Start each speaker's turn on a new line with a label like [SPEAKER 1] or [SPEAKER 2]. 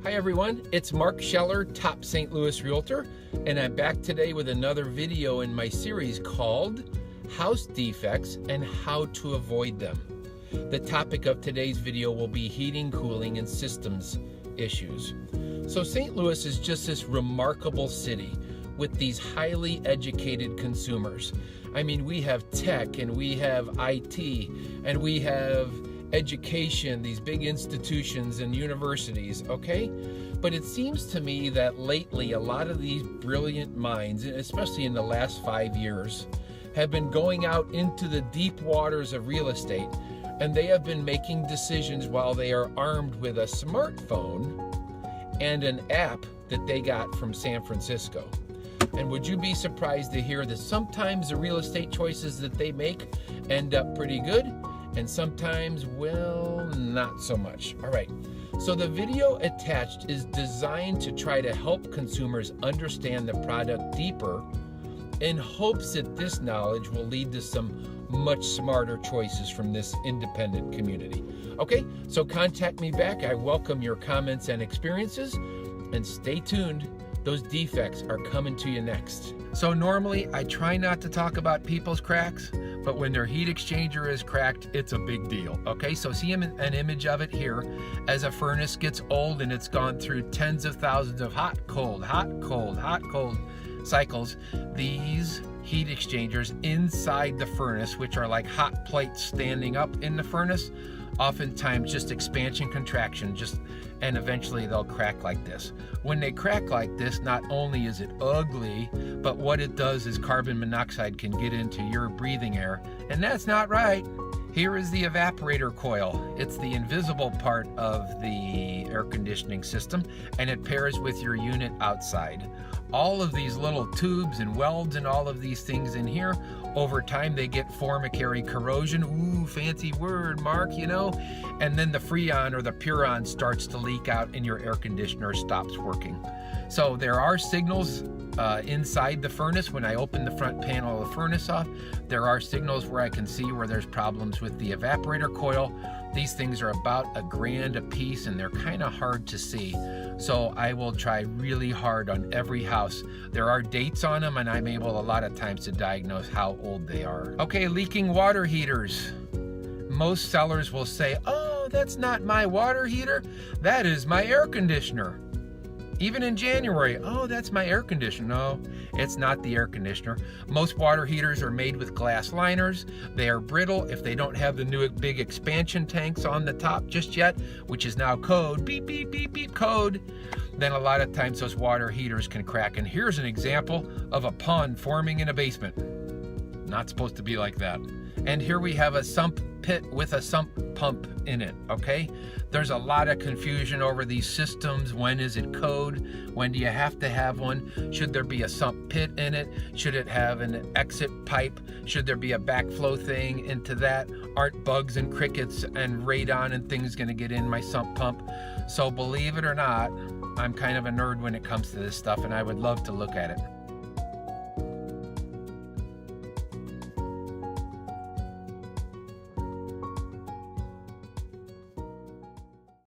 [SPEAKER 1] Hi everyone, it's Mark Scheller, top St. Louis realtor, and I'm back today with another video in my series called House Defects and How to Avoid Them. The topic of today's video will be heating, cooling, and systems issues. So St. Louis is just this remarkable city with these highly educated consumers. I mean, we have tech and we have IT and we have education, these big institutions and universities, okay? But it seems to me that lately a lot of these brilliant minds, especially in the last 5 years, have been going out into the deep waters of real estate, and they have been making decisions while they are armed with a smartphone and an app that they got from San Francisco. And would you be surprised to hear that sometimes the real estate choices that they make end up pretty good, and sometimes, well, not so much. All right, so the video attached is designed to try to help consumers understand the product deeper in hopes that this knowledge will lead to some much smarter choices from this independent community. Okay, so contact me back. I welcome your comments and experiences, and stay tuned. Those defects are coming to you next. So normally I try not to talk about people's cracks, but when their heat exchanger is cracked, it's a big deal. Okay, so see an image of it here. As a furnace gets old and it's gone through tens of thousands of hot, cold, hot, cold, hot, cold cycles, these heat exchangers inside the furnace, which are like hot plates standing up in the furnace, oftentimes just expansion, contraction, and eventually they'll crack like this. When they crack like this, not only is it ugly, but what it does is carbon monoxide can get into your breathing air, and that's not right. Here is the evaporator coil. It's the invisible part of the air conditioning system, and it pairs with your unit outside. All of these little tubes and welds and all of these things in here, over time they get formicary corrosion. Ooh, fancy word, Mark, you know? And then the Freon or the Puron starts to leak out and your air conditioner stops working. So there are signals inside the furnace. When I open the front panel of the furnace off, there are signals where I can see where there's problems with the evaporator coil. These things are about $1,000 a piece and they're kind of hard to see. So I will try really hard on every house. There are dates on them and I'm able a lot of times to diagnose how old they are. Okay, leaking water heaters. Most sellers will say, oh, that's not my water heater, that is my air conditioner. Even in January, oh, that's my air conditioner. No, it's not the air conditioner. Most water heaters are made with glass liners. They are brittle if they don't have the new big expansion tanks on the top just yet, which is now code, beep, beep, beep, beep, code. Then a lot of times those water heaters can crack. And here's an example of a pond forming in a basement. Not supposed to be like that. And here we have a sump pit with a sump pump in it, okay? There's a lot of confusion over these systems. When is it code? When do you have to have one? Should there be a sump pit in it? Should it have an exit pipe? Should there be a backflow thing into that? Aren't bugs and crickets and radon and things gonna get in my sump pump? So believe it or not, I'm kind of a nerd when it comes to this stuff and I would love to look at it.